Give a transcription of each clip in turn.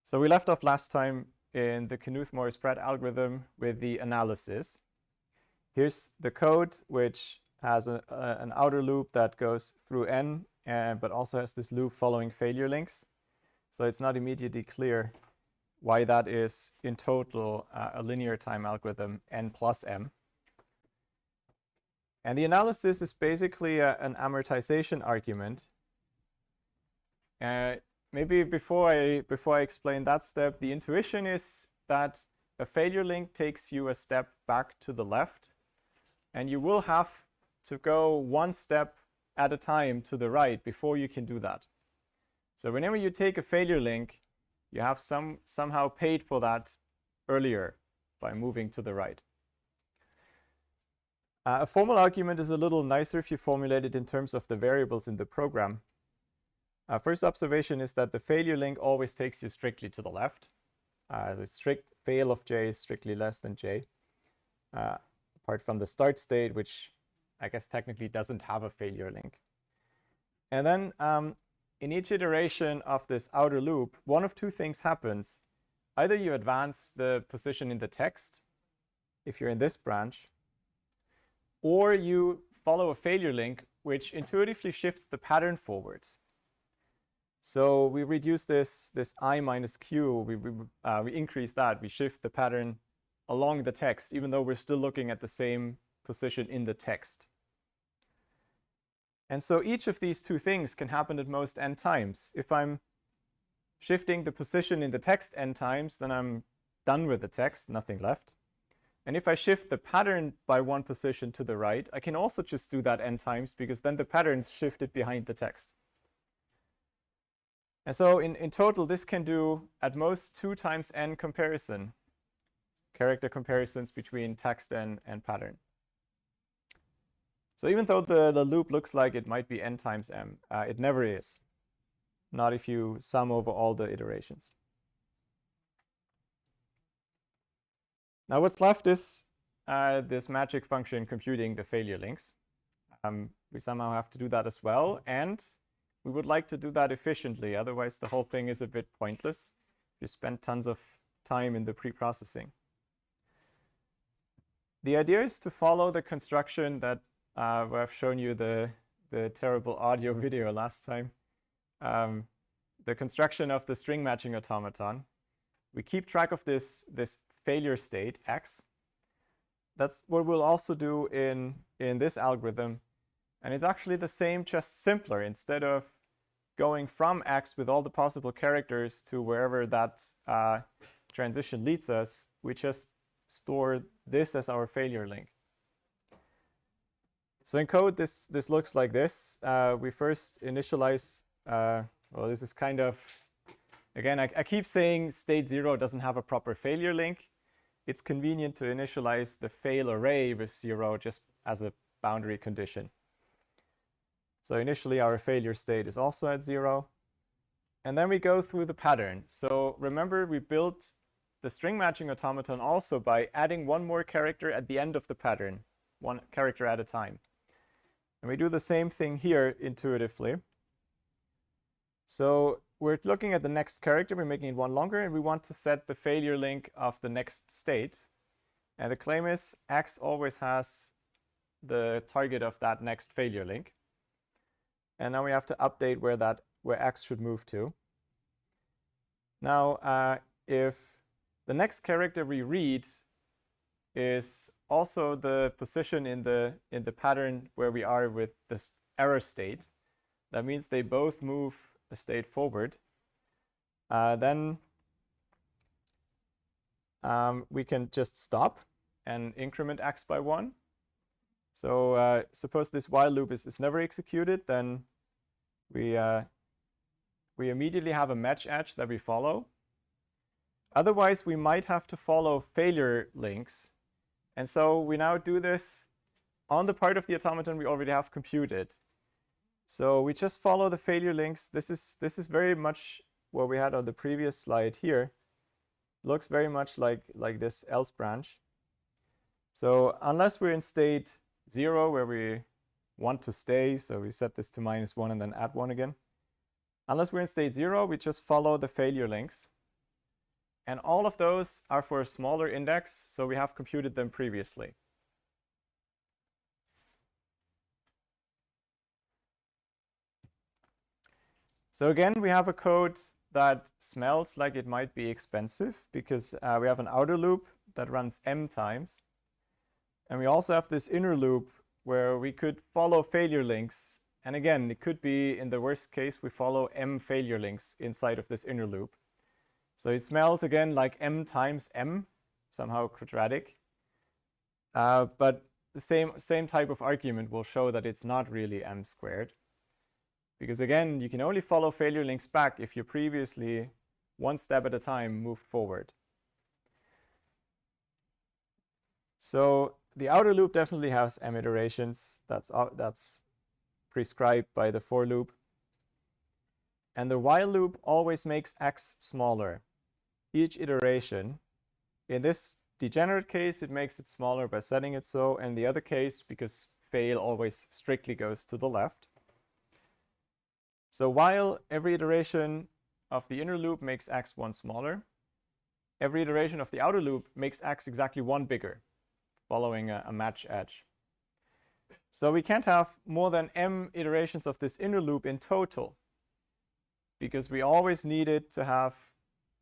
So we left off last time in the Knuth-Morris-Pratt algorithm with the analysis. Here's the code, which has an outer loop that goes through n, but also has this loop following failure links. So it's not immediately clear why that is in total a linear time algorithm n plus m. And the analysis is basically an amortization argument. Maybe before I explain that step, the intuition is that a failure link takes you a step back to the left, and you will have to go one step at a time to the right before you can do that. So whenever you take a failure link, you have somehow paid for that earlier by moving to the right. A formal argument is a little nicer if you formulate it in terms of the variables in the program. First observation is that the failure link always takes you strictly to the left. The strict fail of j is strictly less than j, apart from the start state, which I guess technically doesn't have a failure link. And then in each iteration of this outer loop, one of two things happens. Either you advance the position in the text, if you're in this branch, or you follow a failure link, which intuitively shifts the pattern forwards. So we reduce this I minus q, we increase that, we shift the pattern along the text, even though we're still looking at the same position in the text. And so each of these two things can happen at most n times. If I'm shifting the position in the text n times, then I'm done with the text, nothing left. And if I shift the pattern by one position to the right, I can also just do that n times, because then the pattern's shifted behind the text. And so in total, this can do at most 2 times n comparison, character comparisons between text and pattern. So even though the loop looks like it might be n times m, it never is. Not if you sum over all the iterations. Now what's left is this magic function computing the failure links. We somehow have to do that as well, and we would like to do that efficiently. Otherwise, the whole thing is a bit pointless. You spend tons of time in the pre-processing. The idea is to follow the construction that where I've shown you the terrible audio video last time. The construction of the string matching automaton. We keep track of this failure state, x. That's what we'll also do in this algorithm. And it's actually the same, just simpler. Instead of going from x with all the possible characters to wherever that transition leads us, we just store this as our failure link. So in code, this looks like this. We first initialize, well, this is kind of, again, I keep saying state 0 doesn't have a proper failure link. It's convenient to initialize the fail array with 0 just as a boundary condition. So initially, our failure state is also at 0. And then we go through the pattern. So remember, we built the string matching automaton also by adding one more character at the end of the pattern, one character at a time. And we do the same thing here intuitively. So we're looking at the next character. We're making it one longer, and we want to set the failure link of the next state. And the claim is x always has the target of that next failure link. And now we have to update where x should move to. Now, if the next character we read is also the position in the pattern where we are with this error state, that means they both move a state forward. Then we can just stop and increment x by 1. So suppose this while loop is never executed, then we immediately have a match edge that we follow. Otherwise, we might have to follow failure links. And so we now do this on the part of the automaton we already have computed. So we just follow the failure links. This is very much what we had on the previous slide here. Looks very much like this else branch. So unless we're in state 0 where we want to stay, so we set this to -1 and then add 1 again. Unless we're in state 0, we just follow the failure links. And all of those are for a smaller index, so we have computed them previously. So again, we have a code that smells like it might be expensive because we have an outer loop that runs m times. And we also have this inner loop where we could follow failure links. And again, it could be, in the worst case, we follow m failure links inside of this inner loop. So it smells, again, like m times m, somehow quadratic. But the same type of argument will show that it's not really m squared. Because again, you can only follow failure links back if you previously, one step at a time, moved forward. So the outer loop definitely has m iterations. That's prescribed by the for loop. And the while loop always makes x smaller. Each iteration. In this degenerate case, it makes it smaller by setting it so. And the other case, because fail always strictly goes to the left. So while every iteration of the inner loop makes x one smaller, every iteration of the outer loop makes x exactly one bigger, following a match edge. So we can't have more than m iterations of this inner loop in total, because we always needed to have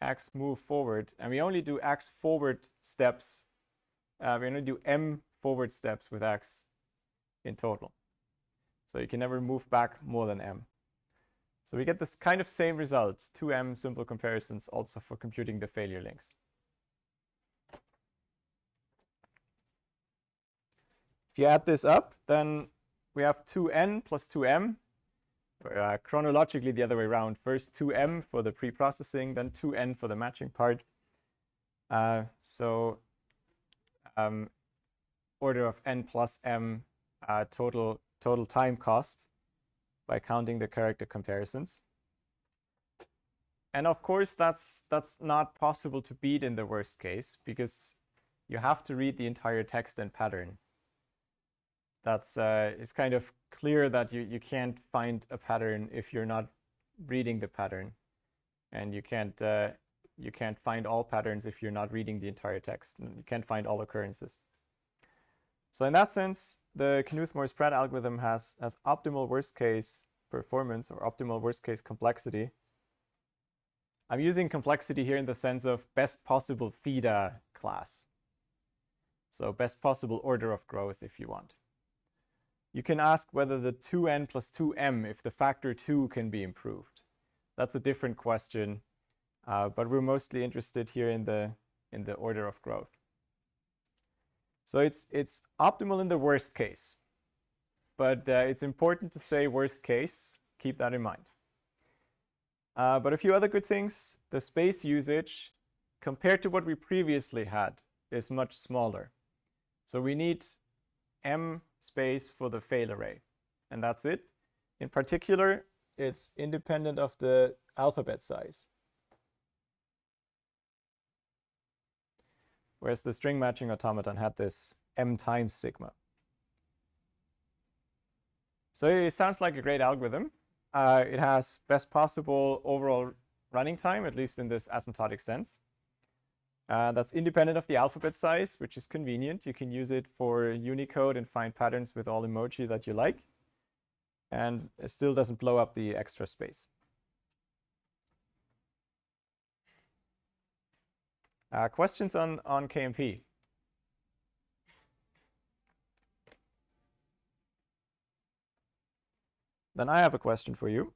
x move forward, and we only do x forward steps. We only do m forward steps with x in total. So you can never move back more than m. So we get this kind of same result, 2m simple comparisons also for computing the failure links. If you add this up, then we have 2n plus 2m, chronologically the other way around. First 2m for the pre-processing, then 2n for the matching part. Order of n plus m total time cost by counting the character comparisons. And of course, that's not possible to beat in the worst case, because you have to read the entire text and pattern. It's kind of clear that you can't find a pattern if you're not reading the pattern, and you can't find all patterns if you're not reading the entire text. You can't find all occurrences. So in that sense, the Knuth-Morris-Pratt algorithm has optimal worst case performance or optimal worst case complexity. I'm using complexity here in the sense of best possible theta class. So best possible order of growth, if you want. You can ask whether the 2n plus 2m, if the factor 2 can be improved. That's a different question, but we're mostly interested here in the order of growth. So it's optimal in the worst case, but it's important to say worst case. Keep that in mind. But a few other good things. The space usage, compared to what we previously had, is much smaller. So we need m space for the fail array, and that's it. In particular, it's independent of the alphabet size. Whereas the string matching automaton had this m times sigma. So it sounds like a great algorithm. It has best possible overall running time, at least in this asymptotic sense. That's independent of the alphabet size, which is convenient. You can use it for Unicode and find patterns with all emoji that you like. And it still doesn't blow up the extra space. Questions on KMP? Then I have a question for you.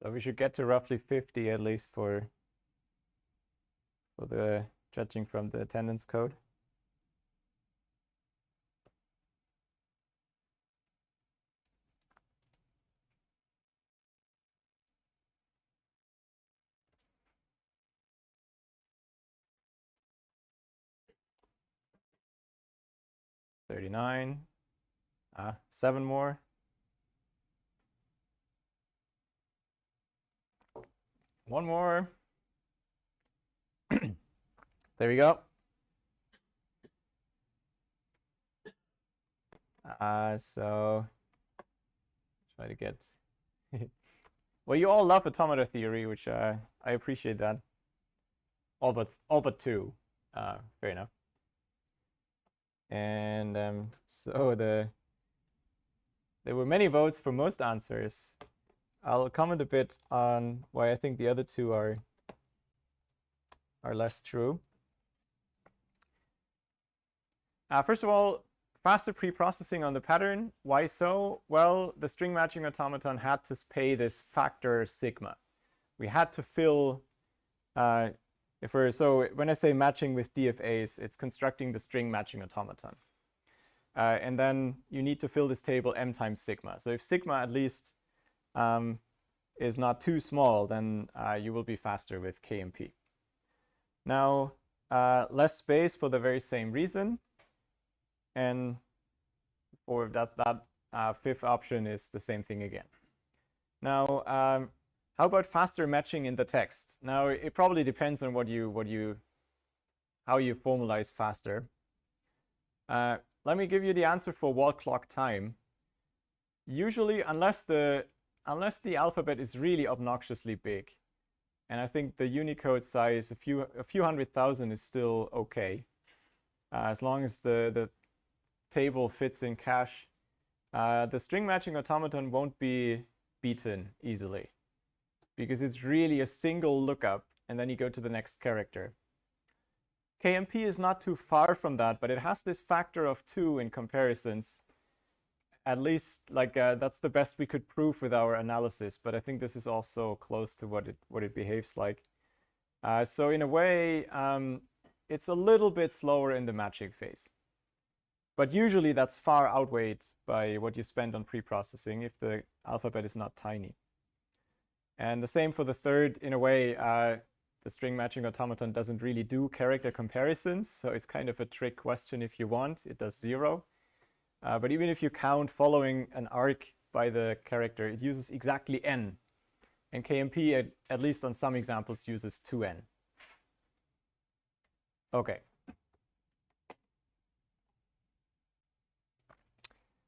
So we should get to roughly 50 at least for the judging from the attendance code. 39. 7 more. One more. There we go. So try to get. Well, you all love automata theory, which I appreciate that. All but 2. Fair enough. And so there were many votes for most answers. I'll comment a bit on why I think the other 2 are less true. First of all, faster preprocessing on the pattern. Why so? Well, the string matching automaton had to pay this factor sigma. We had to fill, so when I say matching with DFAs, it's constructing the string matching automaton. And then you need to fill this table m times sigma. So if sigma at least is not too small, then you will be faster with KMP. Now, less space for the very same reason. And for that 5th option is the same thing again. Now, how about faster matching in the text? Now, it probably depends on how you formalize faster. Let me give you the answer for wall clock time. Usually, unless the alphabet is really obnoxiously big, and I think the Unicode size, a few 100,000 is still okay, as long as the table fits in cache, the string matching automaton won't be beaten easily, because it's really a single lookup, and then you go to the next character. KMP is not too far from that, but it has this factor of 2 in comparisons. At least, like, that's the best we could prove with our analysis, but I think this is also close to what it behaves like. So in a way, it's a little bit slower in the matching phase. But usually that's far outweighed by what you spend on preprocessing if the alphabet is not tiny. And the same for the 3rd. In a way, the string matching automaton doesn't really do character comparisons, so it's kind of a trick question if you want. It does 0. But even if you count following an arc by the character, it uses exactly n. And KMP, at least on some examples, uses 2n. Okay.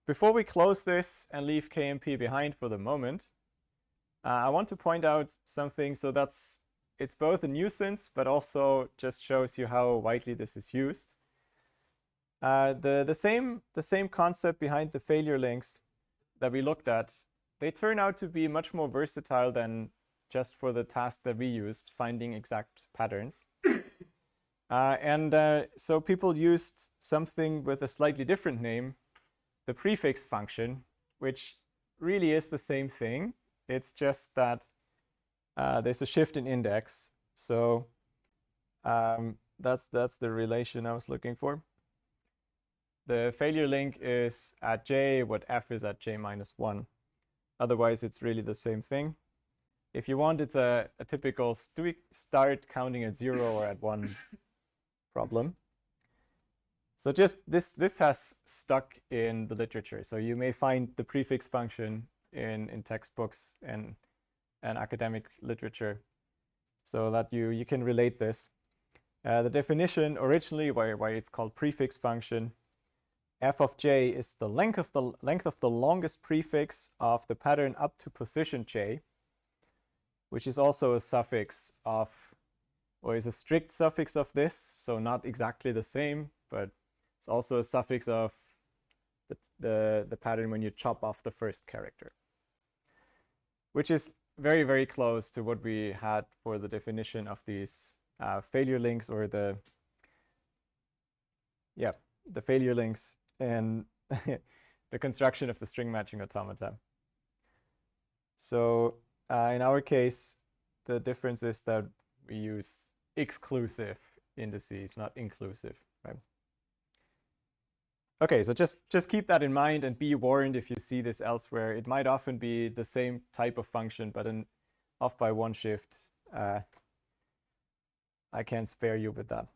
Before we close this and leave KMP behind for the moment, I want to point out something. So it's both a nuisance, but also just shows you how widely this is used. The same concept behind the failure links that we looked at, they turn out to be much more versatile than just for the task that we used, finding exact patterns. So people used something with a slightly different name, the prefix function, which really is the same thing. It's just that there's a shift in index. So that's the relation I was looking for. The failure link is at j what f is at j minus 1. Otherwise, it's really the same thing. If you want, it's a typical do we start counting at 0 or at 1 problem. So just this has stuck in the literature. So you may find the prefix function in textbooks and academic literature, so that you can relate this. The definition originally, why it's called prefix function, f of j is the length of the longest prefix of the pattern up to position j, which is also a suffix of, or is a strict suffix of this, so not exactly the same, but it's also a suffix of the pattern when you chop off the first character, which is very, very close to what we had for the definition of these failure links, or the failure links and the construction of the string matching automata. So in our case, the difference is that we use exclusive indices, not inclusive, right? Okay, so just keep that in mind and be warned if you see this elsewhere. It might often be the same type of function, but off by 1 shift. I can't spare you with that.